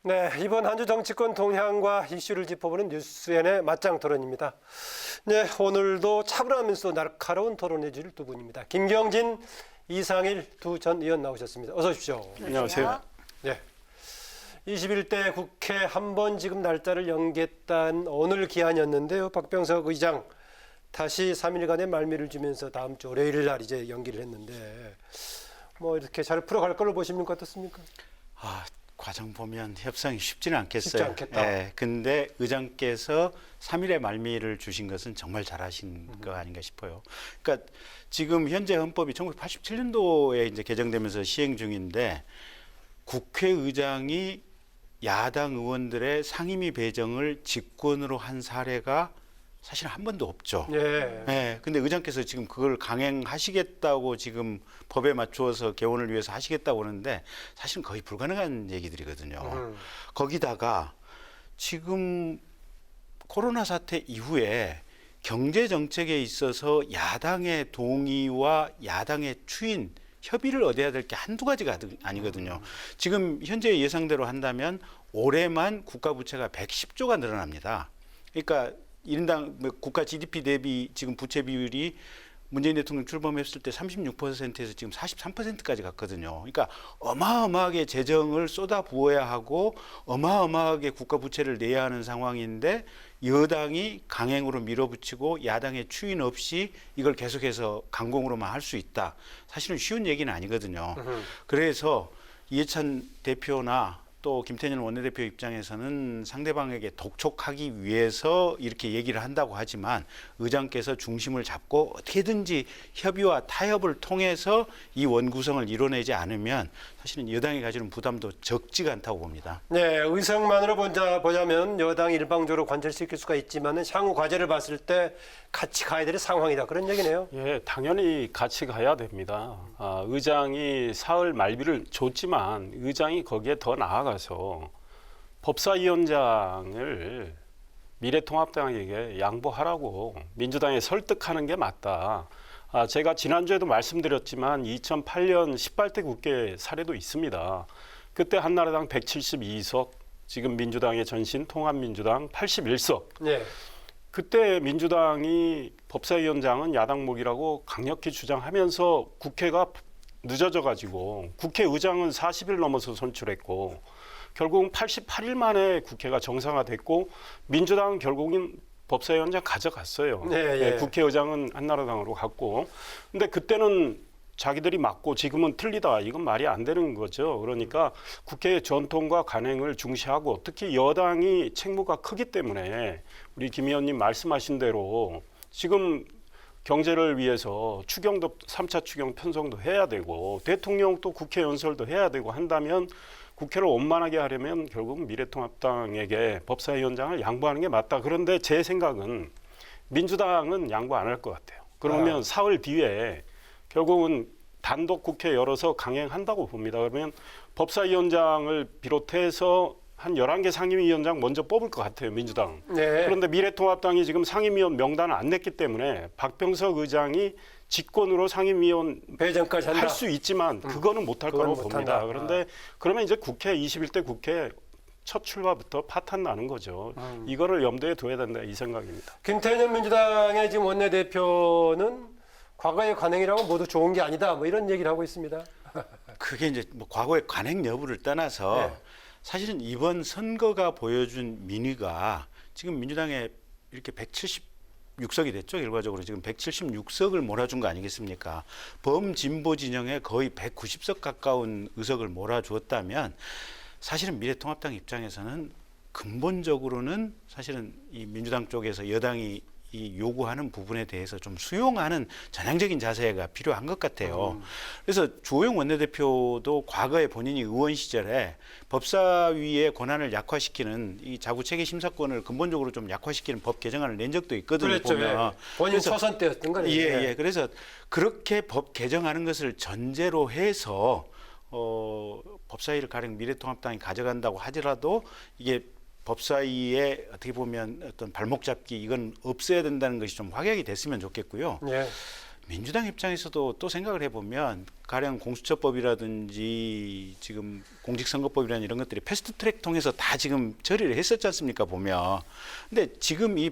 네, 이번 한 주 정치권 동향과 이슈를 짚어보는 뉴스엔의 맞짱 토론입니다. 네, 오늘도 차분하면서 날카로운 토론해 줄 두 분입니다. 김경진, 이상일 두 전 의원 나오셨습니다. 어서 오십시오. 안녕하세요. 네, 21대 국회 한 번 지금 날짜를 연기했단 오늘 기한이었는데요. 박병석 의장 다시 3일간의 말미를 주면서 다음 주 월요일 날 이제 연기를 했는데 뭐 이렇게 잘 풀어갈 걸로 보십니까? 어떻습니까? 과정 보면 협상이 쉽지는 않겠어요. 쉽지 않겠다. 예, 근데 의장께서 3일의 말미를 주신 것은 정말 잘하신 거 아닌가 싶어요. 그러니까 지금 현재 헌법이 1987년도에 이제 개정되면서 시행 중인데 국회의장이 야당 의원들의 상임위 배정을 직권으로 한 사례가 사실 한 번도 없죠. 예. 네, 근데 의장께서 지금 그걸 강행하시겠다고 지금 법에 맞추어서 개원을 위해서 하시겠다고 하는데 사실은 거의 불가능한 얘기들이거든요. 거기다가 지금 코로나 사태 이후에 경제 정책에 있어서 야당의 동의와 야당의 추인 협의를 얻어야 될 게 한두 가지가 아니거든요. 지금 현재 예상대로 한다면 올해만 국가 부채가 110조가 늘어납니다. 그러니까 1인당 국가 GDP 대비 지금 부채 비율이 문재인 대통령 출범했을 때 36%에서 지금 43%까지 갔거든요. 그러니까 어마어마하게 재정을 쏟아 부어야 하고 어마어마하게 국가 부채를 내야 하는 상황인데 여당이 강행으로 밀어붙이고 야당의 추인 없이 이걸 계속해서 강공으로만 할 수 있다. 사실은 쉬운 얘기는 아니거든요. 그래서 이해찬 대표나 또 김태년 원내대표 입장에서는 상대방에게 독촉하기 위해서 이렇게 얘기를 한다고 하지만 의장께서 중심을 잡고 어떻게든지 협의와 타협을 통해서 이 원구성을 이뤄내지 않으면 사실은 여당이 가지는 부담도 적지가 않다고 봅니다. 네, 의석만으로 보자면 여당이 일방적으로 관철시킬 수가 있지만 향후 과제를 봤을 때 같이 가야 될 상황이다. 그런 얘기네요. 예, 당연히 같이 가야 됩니다. 의장이 사흘 말비를 줬지만 의장이 거기에 더 나아가서 법사위원장을 미래통합당에게 양보하라고 민주당에 설득하는 게 맞다. 제가 지난주에도 말씀드렸지만 2008년 18대 국회 사례도 있습니다. 그때 한나라당 172석, 지금 민주당의 전신 통합민주당 81석. 네. 그때 민주당이 법사위원장은 야당목이라고 강력히 주장하면서 국회가 늦어져 가지고 국회의장은 40일 넘어서 선출했고 결국은 88일 만에 국회가 정상화됐고 민주당은 결국은 법사위원장 가져갔어요. 네, 예. 국회의장은 한나라당으로 갔고 근데 그때는 자기들이 맞고 지금은 틀리다. 이건 말이 안 되는 거죠. 그러니까 국회의 전통과 간행을 중시하고 특히 여당이 책무가 크기 때문에 우리 김 의원님 말씀하신 대로 지금 경제를 위해서 추경도 3차 추경 편성도 해야 되고 대통령 또 국회 연설도 해야 되고 한다면 국회를 원만하게 하려면 결국 미래통합당에게 법사위원장을 양보하는 게 맞다. 그런데 제 생각은 민주당은 양보 안 할 것 같아요. 그러면 사흘 뒤에 결국은 단독 국회 열어서 강행한다고 봅니다. 그러면 법사위원장을 비롯해서 한 11개 상임위원장 먼저 뽑을 것 같아요, 민주당. 네. 그런데 미래통합당이 지금 상임위원 명단을 안 냈기 때문에 박병석 의장이 직권으로 상임위원 배정까지 한다. 할 수 있지만 그거는 못할 거라고 그건 봅니다. 못한다. 그런데 그러면 이제 국회 21대 국회 첫 출마부터 파탄 나는 거죠. 이거를 염두에 둬야 된다 이 생각입니다. 김태년 민주당의 지금 원내대표는 과거의 관행이라고 모두 좋은 게 아니다. 뭐 이런 얘기를 하고 있습니다. 그게 이제 뭐 과거의 관행 여부를 떠나서 네. 사실은 이번 선거가 보여준 민의가 지금 민주당에 이렇게 176석이 됐죠. 결과적으로 지금 176석을 몰아준 거 아니겠습니까? 범진보 진영에 거의 190석 가까운 의석을 몰아주었다면 사실은 미래통합당 입장에서는 근본적으로는 사실은 이 민주당 쪽에서 여당이 이 요구하는 부분에 대해서 좀 수용하는 전향적인 자세가 필요한 것 같아요. 그래서 주호영 원내대표도 과거에 본인이 의원 시절에 법사위의 권한을 약화시키는 이 자구체계 심사권을 근본적으로 좀 약화시키는 법 개정안을 낸 적도 있거든요. 그랬죠. 보면. 본인 초선 때였던 거네요. 예. 그래서 그렇게 법 개정하는 것을 전제로 해서 법사위를 가령 미래통합당이 가져간다고 하더라도 이게 법사위에 어떻게 보면 어떤 발목 잡기 이건 없애야 된다는 것이 좀 확약이 됐으면 좋겠고요. 예. 민주당 입장에서도 또 생각을 해보면 가령 공수처법이라든지 지금 공직선거법이라는 이런 것들이 패스트트랙 통해서 다 지금 처리를 했었지 않습니까 보면. 근데 지금 이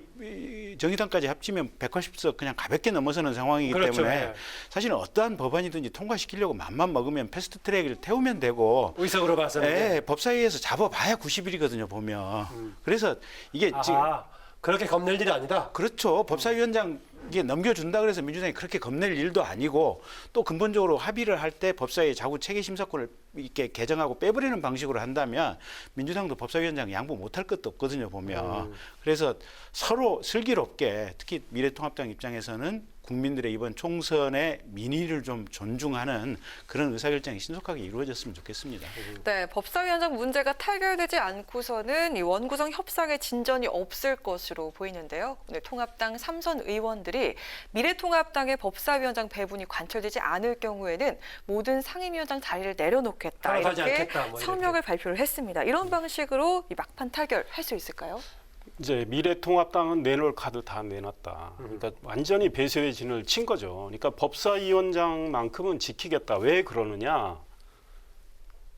정의당까지 합치면 180석 그냥 가볍게 넘어서는 상황이기 그렇죠. 때문에 네. 사실은 어떠한 법안이든지 통과시키려고 맘만 먹으면 패스트트랙을 태우면 되고 의석으로 봐서는. 예, 법사위에서 잡아봐야 90일이거든요 보면. 그래서 이게 지금 아, 그렇게 겁낼 일이 아니다. 그렇죠. 법사위원장 이게 넘겨준다 그래서 민주당이 그렇게 겁낼 일도 아니고 또 근본적으로 합의를 할 때 법사위 자구 체계 심사권을 이렇게 개정하고 빼버리는 방식으로 한다면 민주당도 법사위원장 양보 못할 것도 없거든요 보면. 그래서 서로 슬기롭게 특히 미래통합당 입장에서는 국민들의 이번 총선의 민의를 좀 존중하는 그런 의사결정이 신속하게 이루어졌으면 좋겠습니다. 네, 법사위원장 문제가 타결되지 않고서는 이 원구성 협상에 진전이 없을 것으로 보이는데요. 오늘 통합당 3선 의원들이 미래통합당의 법사위원장 배분이 관철되지 않을 경우에는 모든 상임위원장 자리를 내려놓겠다 탄압하지 이렇게 않겠다, 뭐 이렇게. 성명을 발표를 했습니다. 이런 방식으로 이 막판 타결할 수 있을까요? 이제 미래통합당은 내놓을 카드 다 내놨다. 그러니까 완전히 배수의 진을 친 거죠. 그러니까 법사위원장만큼은 지키겠다. 왜 그러느냐?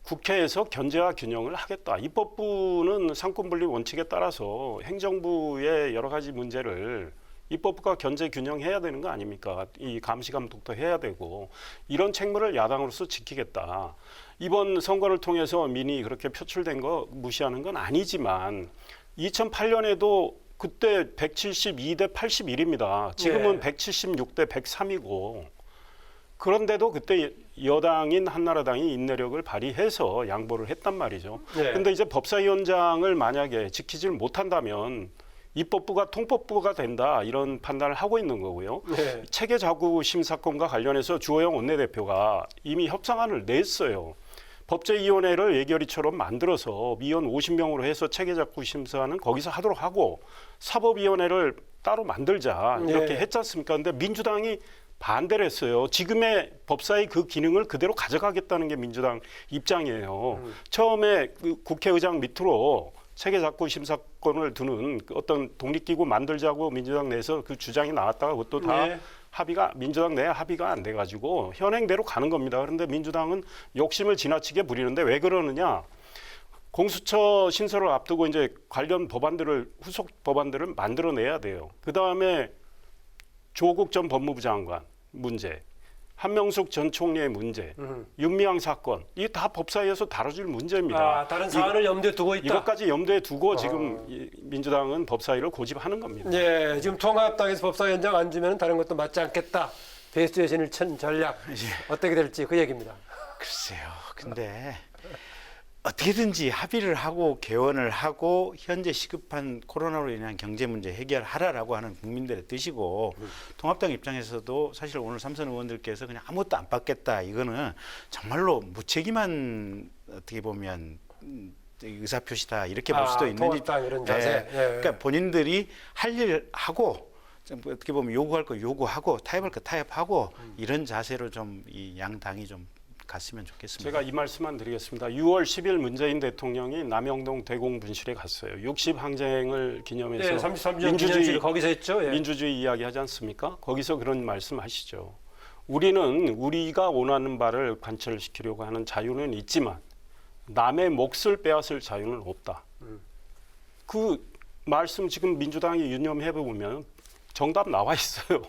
국회에서 견제와 균형을 하겠다. 입법부는 상권분립 원칙에 따라서 행정부의 여러 가지 문제를 입법부가 견제 균형해야 되는 거 아닙니까? 이 감시 감독도 해야 되고 이런 책무를 야당으로서 지키겠다. 이번 선거를 통해서 민의 그렇게 표출된 거 무시하는 건 아니지만 2008년에도 그때 172대 81입니다. 지금은 네. 176대 103이고 그런데도 그때 여당인 한나라당이 인내력을 발휘해서 양보를 했단 말이죠. 네. 근데 이제 법사위원장을 만약에 지키질 못한다면 입법부가 통법부가 된다 이런 판단을 하고 있는 거고요. 네. 체계자구 심사권과 관련해서 주호영 원내대표가 이미 협상안을 냈어요. 법제위원회를 예결위처럼 만들어서 위원 50명으로 해서 체계자구 심사는 거기서 하도록 하고 사법위원회를 따로 만들자 이렇게 네. 했지 않습니까? 근데 민주당이 반대를 했어요. 지금의 법사위 그 기능을 그대로 가져가겠다는 게 민주당 입장이에요. 처음에 그 국회의장 밑으로 체계자구 심사권을 두는 어떤 독립기구 만들자고 민주당 내에서 그 주장이 나왔다가 그것도 다 네. 합의가 민주당 내 합의가 안 돼가지고 현행대로 가는 겁니다. 그런데 민주당은 욕심을 지나치게 부리는데 왜 그러느냐? 공수처 신설을 앞두고 이제 관련 법안들을 후속 법안들을 만들어내야 돼요. 그 다음에 조국 전 법무부 장관 문제, 한명숙 전 총리의 문제, 윤미향 사건 이 다 법사위에서 다뤄질 문제입니다. 아, 다른 사안을 염두에 두고 있다. 이것까지 염두에 두고 지금 이 민주당은 법사위를 고집하는 겁니다. 예, 지금 통합당에서 법사위원장 안 주면 다른 것도 맞지 않겠다. 배수의 진을 친 전략 어떻게 될지 그 얘기입니다. 글쎄요. 근데 어떻게든지 합의를 하고 개원을 하고 현재 시급한 코로나로 인한 경제 문제 해결하라라고 하는 국민들의 뜻이고 통합당 입장에서도 사실 오늘 삼선 의원들께서 그냥 아무것도 안 받겠다 이거는 정말로 무책임한 어떻게 보면 의사표시다 이렇게 볼 수도 있는지 통합당 이런 자세. 예. 예. 그러니까 본인들이 할 일 하고 좀 어떻게 보면 요구할 거 요구하고 타협할 거 타협하고 이런 자세로 좀 이 양 당이 좀 갔으면 좋겠습니다. 제가 이 말씀만 드리겠습니다. 6월 10일 문재인 대통령이 남영동 대공분실에 갔어요. 60 항쟁을 기념해서 네, 33년 기념식 거기서 했죠. 예. 민주주의 이야기 하지 않습니까? 거기서 그런 말씀 하시죠. 우리는 우리가 원하는 바를 관철시키려고 하는 자유는 있지만 남의 몫을 빼앗을 자유는 없다. 그 말씀 지금 민주당이 유념해 보면 정답 나와 있어요.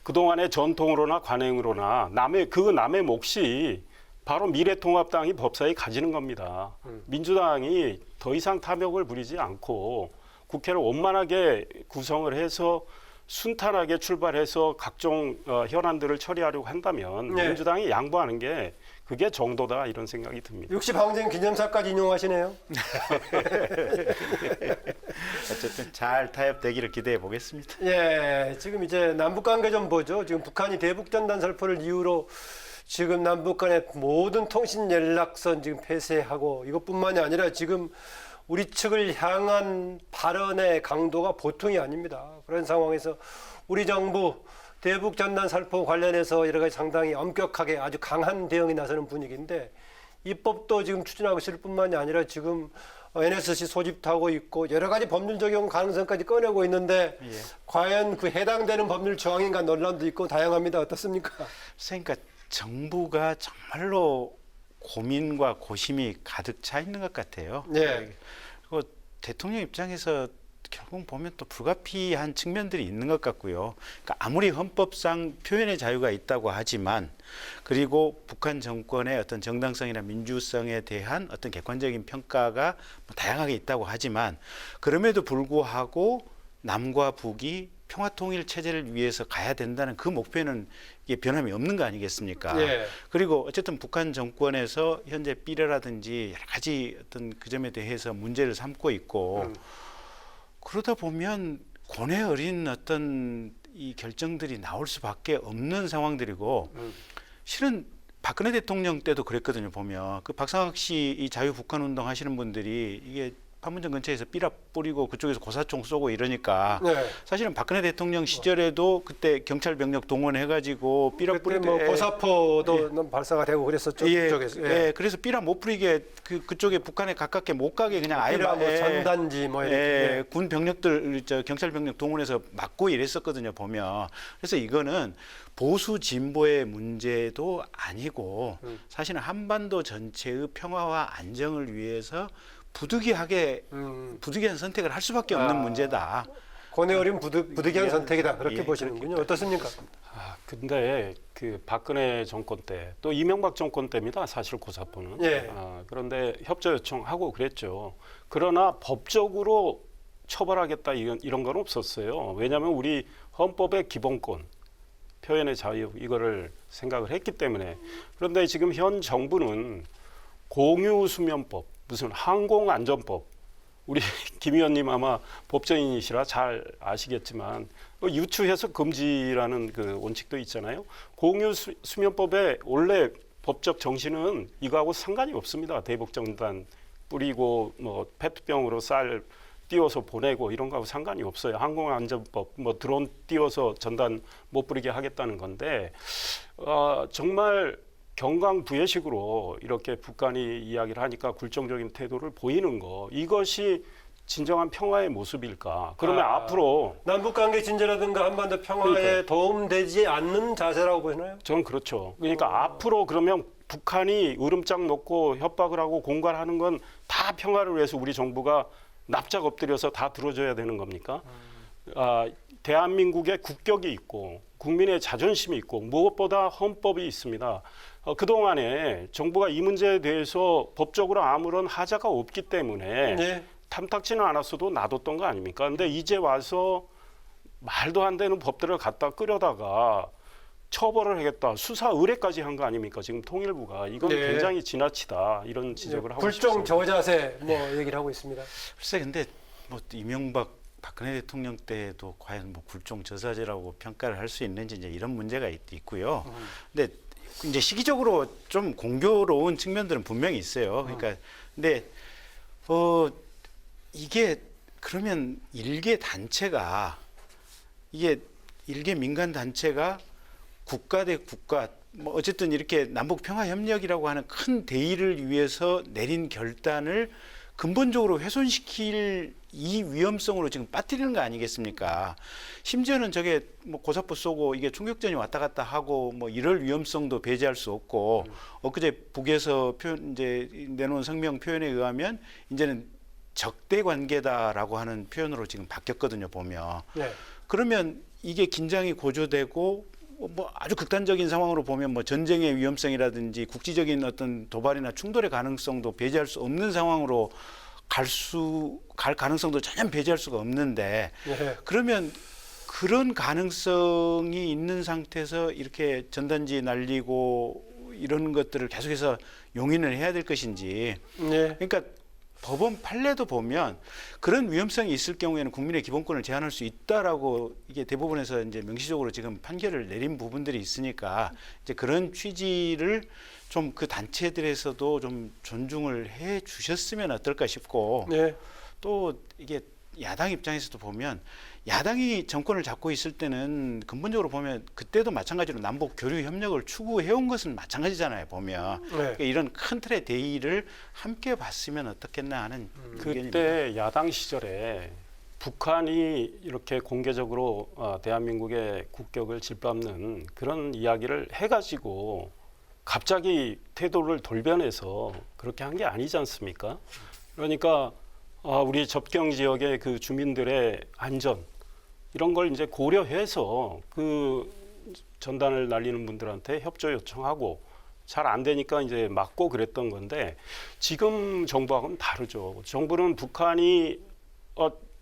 그동안의 전통으로나 관행으로나 남의 몫이 바로 미래통합당이 법사위 가지는 겁니다. 민주당이 더 이상 탐욕을 부리지 않고 국회를 원만하게 구성을 해서 순탄하게 출발해서 각종 현안들을 처리하려고 한다면 네. 민주당이 양보하는 게 그게 정도다 이런 생각이 듭니다. 60 항쟁 기념사까지 인용하시네요. 어쨌든 잘 타협되기를 기대해 보겠습니다. 예, 지금 이제 남북 관계 좀 보죠. 지금 북한이 대북 전단 살포를 이유로 지금 남북 간의 모든 통신 연락선 지금 폐쇄하고 이것뿐만이 아니라 지금 우리 측을 향한 발언의 강도가 보통이 아닙니다. 그런 상황에서 우리 정부 대북 전단 살포 관련해서 여러 가지 상당히 엄격하게 아주 강한 대응이 나서는 분위기인데 입법도 지금 추진하고 있을 뿐만이 아니라 지금 NSC 소집하고 있고 여러 가지 법률 적용 가능성까지 꺼내고 있는데 예. 과연 그 해당되는 법률 조항인가 논란도 있고 다양합니다. 어떻습니까? 그러니까 정부가 정말로 고민과 고심이 가득 차 있는 것 같아요. 네. 그리고 대통령 입장에서 결국 보면 또 불가피한 측면들이 있는 것 같고요. 그러니까 아무리 헌법상 표현의 자유가 있다고 하지만 그리고 북한 정권의 어떤 정당성이나 민주성에 대한 어떤 객관적인 평가가 뭐 다양하게 있다고 하지만 그럼에도 불구하고 남과 북이 평화통일 체제를 위해서 가야 된다는 그 목표는 이게 변함이 없는 거 아니겠습니까? 예. 그리고 어쨌든 북한 정권에서 현재 삐려라든지 여러 가지 어떤 그 점에 대해서 문제를 삼고 있고 그러다 보면 고뇌 어린 어떤 이 결정들이 나올 수밖에 없는 상황들이고 실은 박근혜 대통령 때도 그랬거든요. 보면 그 박상학 씨 이 자유 북한 운동 하시는 분들이 이게 판문점 근처에서 삐라 뿌리고 그쪽에서 고사총 쏘고 이러니까 네. 사실은 박근혜 대통령 시절에도 그때 경찰 병력 동원해가지고 삐라 그때 뿌릴 때 뭐 고사포도 발사가 되고 그랬었죠. 그쪽에서. 예, 그래서 삐라 못 뿌리게 그쪽에 북한에 가깝게 못 가게 그냥 아예 뭐 전단지 뭐 이렇게. 예, 군 병력들 경찰 병력 동원해서 막고 이랬었거든요. 보면 그래서 이거는 보수 진보의 문제도 아니고 사실은 한반도 전체의 평화와 안정을 위해서 부득이한 선택을 할 수밖에 없는 문제다. 고뇌 어린 부득이한 선택이다. 그렇게 예, 보시는군요. 어떻습니까? 근데 그 박근혜 정권 때 또 이명박 정권 때입니다. 사실 고사포는. 예. 그런데 협조 요청하고 그랬죠. 그러나 법적으로 처벌하겠다 이런 건 없었어요. 왜냐하면 우리 헌법의 기본권, 표현의 자유 이거를 생각을 했기 때문에. 그런데 지금 현 정부는 공유수면법, 무슨 항공안전법, 우리 김 의원님 아마 법조인이시라 잘 아시겠지만 유추해석 금지라는 그 원칙도 있잖아요. 공유수면법의 원래 법적 정신은 이거하고 상관이 없습니다. 대북정단 뿌리고 뭐 페트병으로 쌀 띄워서 보내고 이런 거하고 상관이 없어요. 항공안전법 뭐 드론 띄워서 전단 못 뿌리게 하겠다는 건데 정말 경강부회식으로 이렇게 북한이 이야기를 하니까 굴종적인 태도를 보이는 거 이것이 진정한 평화의 모습일까? 그러면 앞으로 남북 관계 진전이라든가 한반도 평화에 그러니까요. 도움되지 않는 자세라고 보시나요? 저는 그렇죠. 그러니까 앞으로 그러면 북한이 으름장 놓고 협박을 하고 공갈하는 건 다 평화를 위해서 우리 정부가 납작 엎드려서 다 들어줘야 되는 겁니까? 대한민국의 국격이 있고 국민의 자존심이 있고 무엇보다 헌법이 있습니다. 그동안에 정부가 이 문제에 대해서 법적으로 아무런 하자가 없기 때문에 네. 탐탁지는 않았어도 놔뒀던 거 아닙니까? 근데 이제 와서 말도 안 되는 법들을 갖다 끌어다가 처벌을 하겠다. 수사 의뢰까지 한 거 아닙니까? 지금 통일부가. 이건 네. 굉장히 지나치다. 이런 지적을 하고 굴종 싶습니다. 저자세 뭐 얘기를 하고 있습니다. 글쎄 근데 뭐 이명박 박근혜 대통령 때도 과연 뭐 굴종 저사제라고 평가를 할 수 있는지 이제 이런 문제가 있고요. 근데 이제 시기적으로 좀 공교로운 측면들은 분명히 있어요. 그러니까 근데 이게 그러면 일개 민간 단체가 국가 대 국가 뭐 어쨌든 이렇게 남북 평화 협력이라고 하는 큰 대의를 위해서 내린 결단을 근본적으로 훼손시킬 이 위험성으로 지금 빠뜨리는 거 아니겠습니까? 심지어는 저게 뭐 고사포 쏘고 이게 총격전이 왔다 갔다 하고 뭐 이럴 위험성도 배제할 수 없고 엊그제 북에서 이제 내놓은 성명 표현에 의하면 이제는 적대 관계다라고 하는 표현으로 지금 바뀌었거든요, 보면. 네. 그러면 이게 긴장이 고조되고 뭐 아주 극단적인 상황으로 보면 뭐 전쟁의 위험성이라든지 국지적인 어떤 도발이나 충돌의 가능성도 배제할 수 없는 상황으로 갈 가능성도 전혀 배제할 수가 없는데 네. 그러면 그런 가능성이 있는 상태에서 이렇게 전단지 날리고 이런 것들을 계속해서 용인을 해야 될 것인지 네. 그러니까 법원 판례도 보면 그런 위험성이 있을 경우에는 국민의 기본권을 제한할 수 있다라고 이게 대부분에서 이제 명시적으로 지금 판결을 내린 부분들이 있으니까 이제 그런 취지를 좀 그 단체들에서도 좀 존중을 해 주셨으면 어떨까 싶고 네. 또 이게 야당 입장에서도 보면 야당이 정권을 잡고 있을 때는 근본적으로 보면 그때도 마찬가지로 남북 교류 협력을 추구해온 것은 마찬가지잖아요. 보면 네. 그러니까 이런 큰 틀의 대의를 함께 봤으면 어떻겠나 하는 의견입니다. 그때 야당 시절에 북한이 이렇게 공개적으로 대한민국의 국격을 짓밟는 그런 이야기를 해가지고 갑자기 태도를 돌변해서 그렇게 한 게 아니지 않습니까? 그러니까 우리 접경 지역의 그 주민들의 안전 이런 걸 이제 고려해서 그 전단을 날리는 분들한테 협조 요청하고 잘 안 되니까 이제 막고 그랬던 건데 지금 정부하고는 다르죠. 정부는 북한이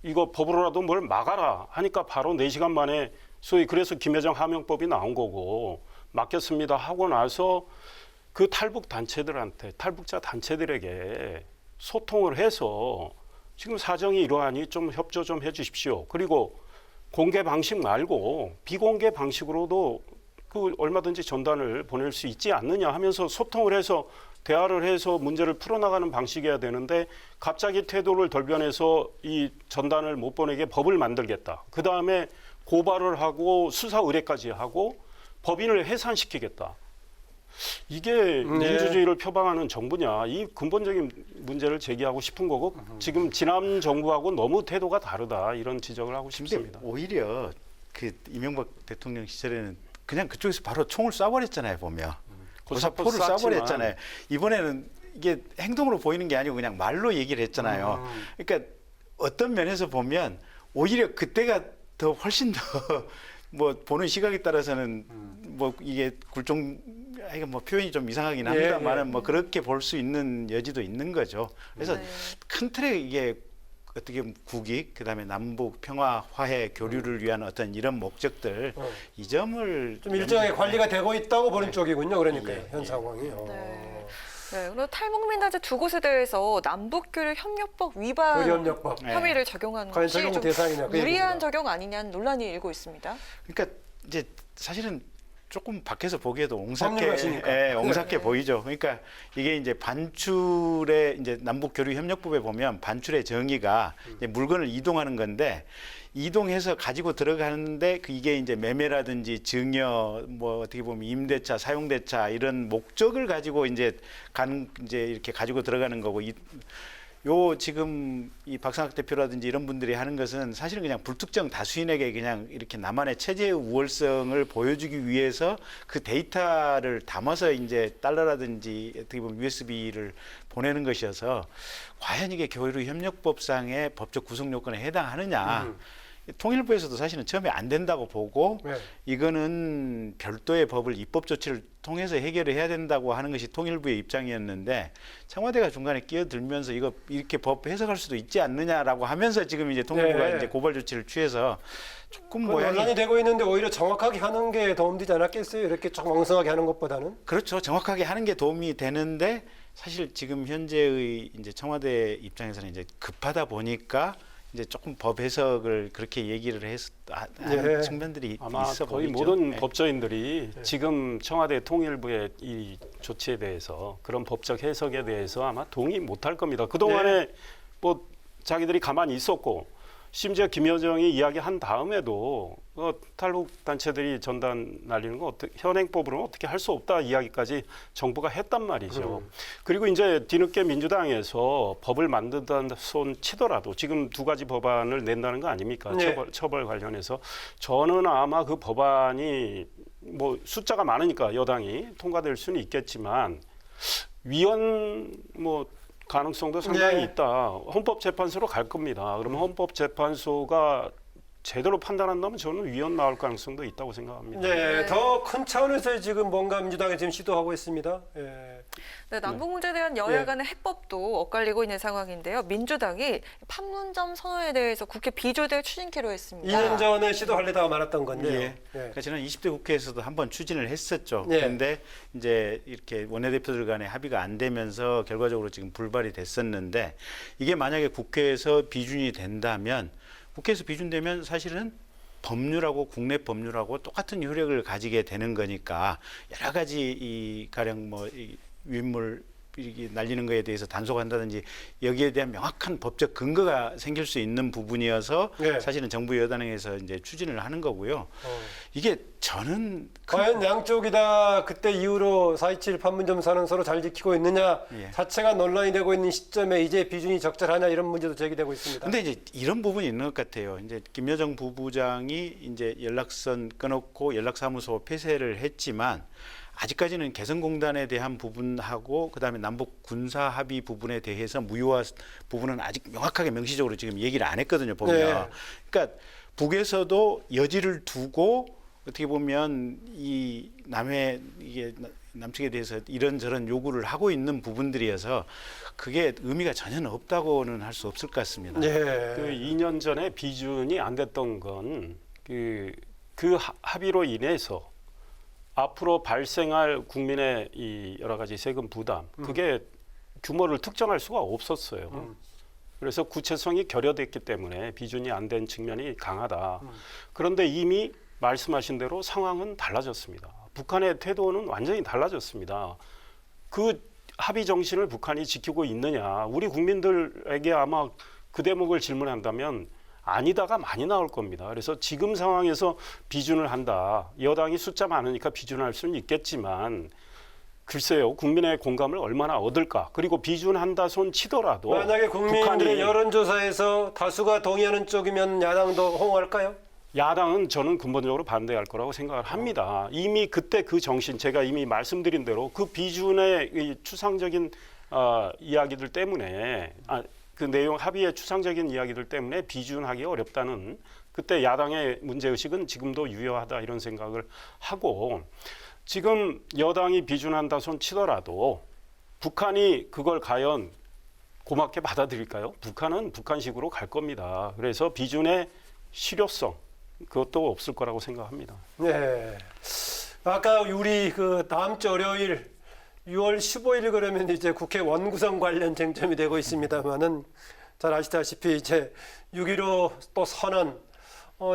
이거 법으로라도 뭘 막아라 하니까 바로 4시간 만에 소위 그래서 김여정 하명법이 나온 거고 막겠습니다 하고 나서 그 탈북 단체들한테 탈북자 단체들에게 소통을 해서 지금 사정이 이러하니 좀 협조 좀 해주십시오. 그리고 공개 방식 말고 비공개 방식으로도 그 얼마든지 전단을 보낼 수 있지 않느냐 하면서 소통을 해서 대화를 해서 문제를 풀어나가는 방식이어야 되는데 갑자기 태도를 돌변해서 이 전단을 못 보내게 법을 만들겠다. 그 다음에 고발을 하고 수사 의뢰까지 하고 법인을 해산시키겠다. 이게 민주주의를 표방하는 정부냐? 이 근본적인 문제를 제기하고 싶은 거고 지금 지난 정부하고 너무 태도가 다르다 이런 지적을 하고 싶습니다. 근데 오히려 그 이명박 대통령 시절에는 그냥 그쪽에서 바로 총을 쏴버렸잖아요. 보면 고사포를 쏴버렸잖아요. 이번에는 이게 행동으로 보이는 게 아니고 그냥 말로 얘기를 했잖아요. 그러니까 어떤 면에서 보면 오히려 그때가 더 훨씬 더 뭐 보는 시각에 따라서는 뭐 이게 이거 뭐 표현이 좀 이상하긴 합니다만은 뭐 그렇게 볼 수 있는 여지도 있는 거죠. 그래서 네. 큰 틀에 이게 어떻게 보면 국익, 그다음에 남북 평화, 화해, 교류를 위한 어떤 이런 목적들 이 점을 좀 일정하게 관리가 되고 있다고 보는 쪽이군요. 그러니까 예, 현 예. 상황이. 네. 네, 그리고 탈북민 단체 두 곳에 대해서 남북교류 협력법 위반 교류협력법. 혐의를 적용한 과연 것이 적용 좀 대상이냐, 그 무리한 얘기입니다. 적용 아니냐는 논란이 일고 있습니다. 그러니까 이제 사실은 조금 밖에서 보기에도 법률가시니까. 옹삭해 보이죠. 그러니까 이게 이제 반출의 이제 남북 교류 협력법에 보면 반출의 정의가 이제 물건을 이동하는 건데 이동해서 가지고 들어가는데 이게 이제 매매라든지 증여 뭐 어떻게 보면 임대차, 사용대차 이런 목적을 가지고 이제 이렇게 가지고 들어가는 거고 요 지금 이 박상학 대표라든지 이런 분들이 하는 것은 사실은 그냥 불특정 다수인에게 그냥 이렇게 나만의 체제의 우월성을 보여주기 위해서 그 데이터를 담아서 이제 달러라든지 어떻게 보면 USB를 보내는 것이어서 과연 이게 교류 협력법상의 법적 구성 요건에 해당하느냐. 통일부에서도 사실은 처음에 안 된다고 보고 네. 이거는 별도의 법을 입법 조치를 통해서 해결을 해야 된다고 하는 것이 통일부의 입장이었는데 청와대가 중간에 끼어들면서 이거 이렇게 법 해석할 수도 있지 않느냐라고 하면서 지금 이제 통일부가 네. 이제 고발 조치를 취해서 조금 모양이 논란이 되고 있는데 오히려 정확하게 하는 게 도움되지 않았겠어요? 이렇게 좀 엉성하게 하는 것보다는. 그렇죠. 정확하게 하는 게 도움이 되는데 사실 지금 현재의 이제 청와대 입장에서는 이제 급하다 보니까 이제 조금 법 해석을 그렇게 얘기를 하는 측면들이 아마 있어 거의 보이죠. 모든 네. 법조인들이 지금 청와대 통일부의 이 조치에 대해서 그런 법적 해석에 대해서 아마 동의 못할 겁니다. 그동안에 뭐 자기들이 가만히 있었고 심지어 김여정이 이야기한 다음에도 탈북 단체들이 전단 날리는 거 현행법으로는 어떻게 할 수 없다 이야기까지 정부가 했단 말이죠. 그리고 이제 뒤늦게 민주당에서 법을 만든다는 손 치더라도 지금 두 가지 법안을 낸다는 거 아닙니까? 네. 처벌 관련해서 저는 아마 그 법안이 뭐 숫자가 많으니까 여당이 통과될 수는 있겠지만 위헌 뭐 가능성도 상당히 네. 있다. 헌법재판소로 갈 겁니다. 그러면 헌법재판소가 제대로 판단한다면 저는 위헌 나올 가능성도 있다고 생각합니다. 네, 더 큰 차원에서 지금 뭔가 민주당이 지금 시도하고 있습니다. 예. 네, 남북 문제에 대한 여야 간의 해법도 엇갈리고 있는 상황인데요. 민주당이 판문점 선언에 대해서 국회 비조대 추진키로 했습니다. 2년 전에 시도하려다가 말았던 건데요. 예. 예. 그러니까 지난 20대 국회에서도 한번 추진을 했었죠. 예. 그런데 이제 이렇게 원내대표들 간에 합의가 안 되면서 결과적으로 지금 불발이 됐었는데 이게 만약에 국회에서 비준이 된다면 국회에서 비준되면 사실은 법률하고 국내 법률하고 똑같은 효력을 가지게 되는 거니까 여러 가지 이 가령 뭐 이 위물 이게 날리는 거에 대해서 단속한다든지 여기에 대한 명확한 법적 근거가 생길 수 있는 부분이어서 네. 사실은 정부 여당에서 이제 추진을 하는 거고요. 이게 저는 과연 양쪽이 다 그때 이후로 4.27 판문점 선언 서로 잘 지키고 있느냐 예. 자체가 논란이 되고 있는 시점에 이제 비준이 적절하냐 이런 문제도 제기되고 있습니다. 근데 이제 이런 부분이 있는 것 같아요. 이제 김여정 부부장이 이제 연락선 끊었고 연락사무소 폐쇄를 했지만 아직까지는 개성공단에 대한 부분하고 그다음에 남북 군사 합의 부분에 대해서 무효화 부분은 아직 명확하게 명시적으로 지금 얘기를 안 했거든요. 보면. 네. 그러니까 북에서도 여지를 두고 어떻게 보면 이 남해 이게 남측에 대해서 이런저런 요구를 하고 있는 부분들이어서 그게 의미가 전혀 없다고는 할 수 없을 것 같습니다. 예. 그 2년 전에 비준이 안 됐던 건 그 합의로 인해서 앞으로 발생할 국민의 이 여러 가지 세금 부담 그게 규모를 특정할 수가 없었어요. 그래서 구체성이 결여됐기 때문에 비준이 안 된 측면이 강하다. 그런데 이미 말씀하신 대로 상황은 달라졌습니다. 북한의 태도는 완전히 달라졌습니다. 그 합의 정신을 북한이 지키고 있느냐. 우리 국민들에게 아마 그 대목을 질문한다면 아니다가 많이 나올 겁니다. 그래서 지금 상황에서 비준을 한다. 여당이 숫자 많으니까 비준할 수는 있겠지만 글쎄요. 국민의 공감을 얼마나 얻을까. 그리고 비준한다 손 치더라도 만약에 국민들의 북한이 여론조사에서 다수가 동의하는 쪽이면 야당도 호응할까요? 야당은 저는 근본적으로 반대할 거라고 생각을 합니다. 이미 그때 그 정신 제가 이미 말씀드린 대로 그 비준의 이 추상적인 이야기들 때문에 그 내용 합의의 추상적인 이야기들 때문에 비준하기 어렵다는 그때 야당의 문제의식은 지금도 유효하다 이런 생각을 하고 지금 여당이 비준한다 손 치더라도 북한이 그걸 과연 고맙게 받아들일까요? 북한은 북한식으로 갈 겁니다. 그래서 비준의 실효성 그것도 없을 거라고 생각합니다. 네. 아까 우리 그 다음 주 월요일 6월 15일 그러면 이제 국회 원구성 관련 쟁점이 되고 있습니다만은 잘 아시다시피 이제 6.15 또 선언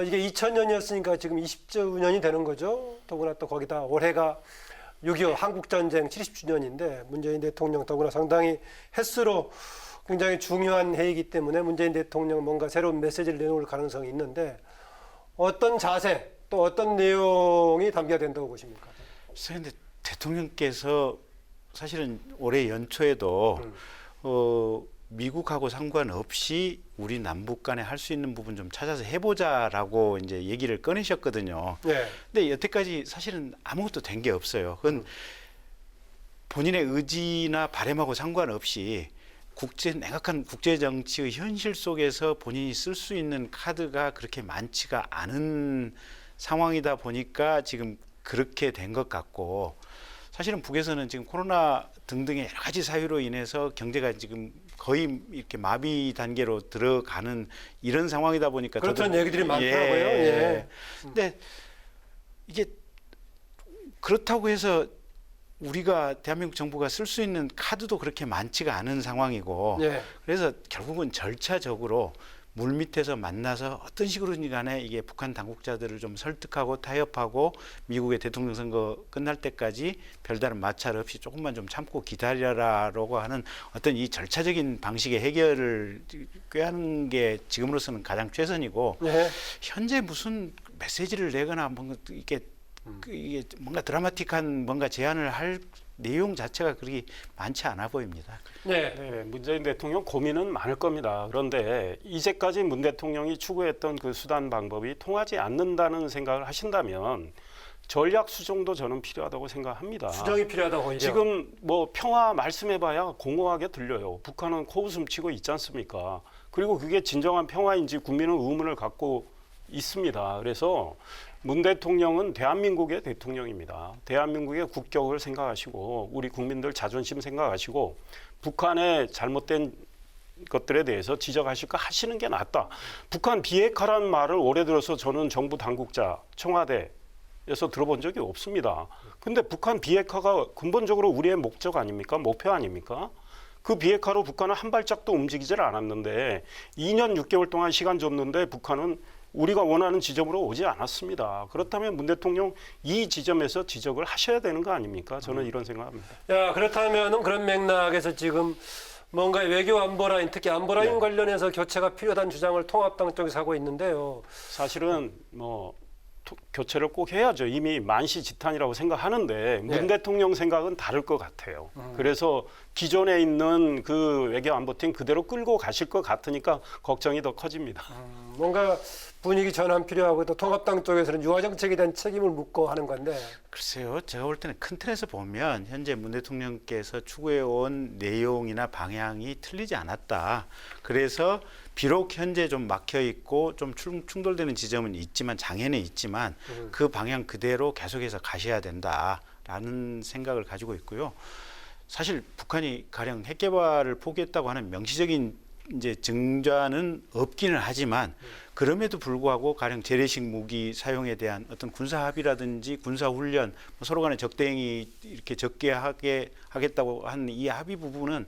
이게 2000년이었으니까 지금 20주년이 되는 거죠. 더구나 또 거기다 올해가 6.25 한국전쟁 70주년인데 문재인 대통령 더구나 상당히 횟수로 굉장히 중요한 해이기 때문에 문재인 대통령 뭔가 새로운 메시지를 내놓을 가능성이 있는데 어떤 자세 또 어떤 내용이 담겨야 된다고 보십니까? 그런데 대통령께서 사실은 올해 연초에도 미국하고 상관없이 우리 남북 간에 할 수 있는 부분 좀 찾아서 해보자라고 이제 얘기를 꺼내셨거든요. 네. 근데 여태까지 사실은 아무것도 된 게 없어요. 그건 본인의 의지나 바람하고 상관없이 냉각한 국제 정치의 현실 속에서 본인이 쓸 수 있는 카드가 그렇게 많지가 않은 상황이다 보니까 지금 그렇게 된 것 같고 사실은 북에서는 지금 코로나 등등의 여러 가지 사유로 인해서 경제가 지금 거의 이렇게 마비 단계로 들어가는 이런 상황이다 보니까 그렇다는 얘기들이 많더라고요. 예. 근데 이게 그렇다고 해서 우리가 대한민국 정부가 쓸 수 있는 카드도 그렇게 많지가 않은 상황이고 예. 그래서 결국은 절차적으로 물밑에서 만나서 어떤 식으로든 간에 이게 북한 당국자들을 좀 설득하고 타협하고 미국의 대통령 선거 끝날 때까지 별다른 마찰 없이 조금만 좀 참고 기다려라라고 하는 어떤 이 절차적인 방식의 해결을 꾀하는 게 지금으로서는 가장 최선이고 예. 현재 무슨 메시지를 내거나 뭔가 이게 뭔가 드라마틱한 뭔가 제안을 할 내용 자체가 그렇게 많지 않아 보입니다. 네. 네, 문재인 대통령 고민은 많을 겁니다. 그런데 이제까지 문 대통령이 추구했던 그 수단 방법이 통하지 않는다는 생각을 하신다면 전략 수정도 저는 필요하다고 생각합니다. 수정이 필요하다고 오히려. 지금 뭐 평화 말씀해봐야 공허하게 들려요. 북한은 코웃음 치고 있지 않습니까? 그리고 그게 진정한 평화인지 국민은 의문을 갖고 있습니다. 그래서 문 대통령은 대한민국의 대통령입니다. 대한민국의 국격을 생각하시고 우리 국민들 자존심 생각하시고 북한의 잘못된 것들에 대해서 지적하실 거 하시는 게 낫다. 북한 비핵화라는 말을 올해 들어서 저는 정부 당국자 청와대에서 들어본 적이 없습니다. 근데 북한 비핵화가 근본적으로 우리의 목적 아닙니까? 목표 아닙니까? 그 비핵화로 북한은 한 발짝도 움직이질 않았는데 2년 6개월 동안 시간 줬는데 북한은 우리가 원하는 지점으로 오지 않았습니다. 그렇다면 문 대통령 이 지점에서 지적을 하셔야 되는 거 아닙니까? 저는 이런 생각합니다. 야, 그렇다면은 그런 맥락에서 지금 뭔가 외교 안보 라인, 특히 안보 라인 관련해서 교체가 필요하다는 주장을 통합당 쪽에서 하고 있는데요. 사실은 뭐 교체를 꼭 해야죠. 이미 만시지탄이라고 생각하는데 문 대통령 생각은 다를 것 같아요. 그래서 기존에 있는 그 외교안보팀 그대로 끌고 가실 것 같으니까 걱정이 더 커집니다. 뭔가 분위기 전환 필요하고 또 통합당 쪽에서는 유화 정책에 대한 책임을 묻고 하는 건데. 글쎄요, 제가 볼 때는 큰 틀에서 보면 현재 문 대통령께서 추구해온 내용이나 방향이 틀리지 않았다. 그래서 비록 현재 좀 막혀 있고 좀 충돌되는 지점은 있지만 장애는 있지만 그 방향 그대로 계속해서 가셔야 된다라는 생각을 가지고 있고요. 사실 북한이 가령 핵 개발을 포기했다고 하는 명시적인 이제 증자는 없기는 하지만 그럼에도 불구하고 가령 재래식 무기 사용에 대한 어떤 군사 합의라든지 군사 훈련, 서로 간의 적대행위 이렇게 적게 하겠다고 하는 이 합의 부분은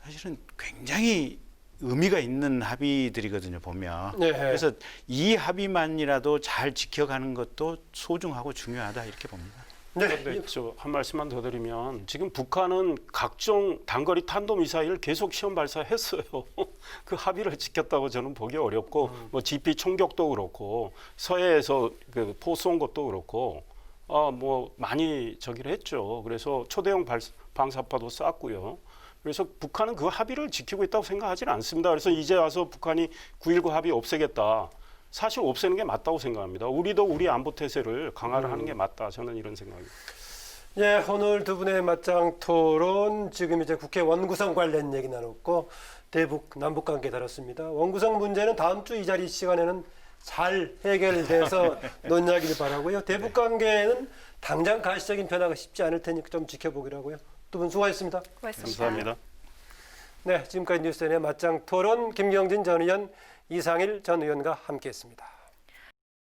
사실은 굉장히 의미가 있는 합의들이거든요, 보면. 네. 그래서 이 합의만이라도 잘 지켜가는 것도 소중하고 중요하다 이렇게 봅니다. 그런데 한 말씀만 더 드리면 지금 북한은 각종 단거리 탄도미사일 계속 시험 발사했어요. 그 합의를 지켰다고 저는 보기 어렵고 뭐 GP 총격도 그렇고 서해에서 그 포 쏜 것도 그렇고 뭐 많이 저기를 했죠. 그래서 초대형 방사파도 쐈고요. 그래서 북한은 그 합의를 지키고 있다고 생각하지는 않습니다. 그래서 이제 와서 북한이 9.19 합의 없애겠다. 사실 없애는 게 맞다고 생각합니다. 우리도 우리 안보 태세를 강화를 하는 게 맞다. 저는 이런 생각입니다. 예, 오늘 두 분의 맞짱 토론 지금 이제 국회 원구성 관련 얘기 나눴고 대북 남북 관계 다뤘습니다. 원구성 문제는 다음 주 이 자리 시간에는 잘 해결돼서 논의하기를 바라고요. 대북 관계는 당장 가시적인 변화가 쉽지 않을 테니까 좀 지켜보기로 하고요. 두 분 수고하셨습니다. 고맙습니다. 감사합니다. 네, 지금까지 뉴스엔의 맞짱 토론 김경진 전 의원, 이상일 전 의원과 함께했습니다.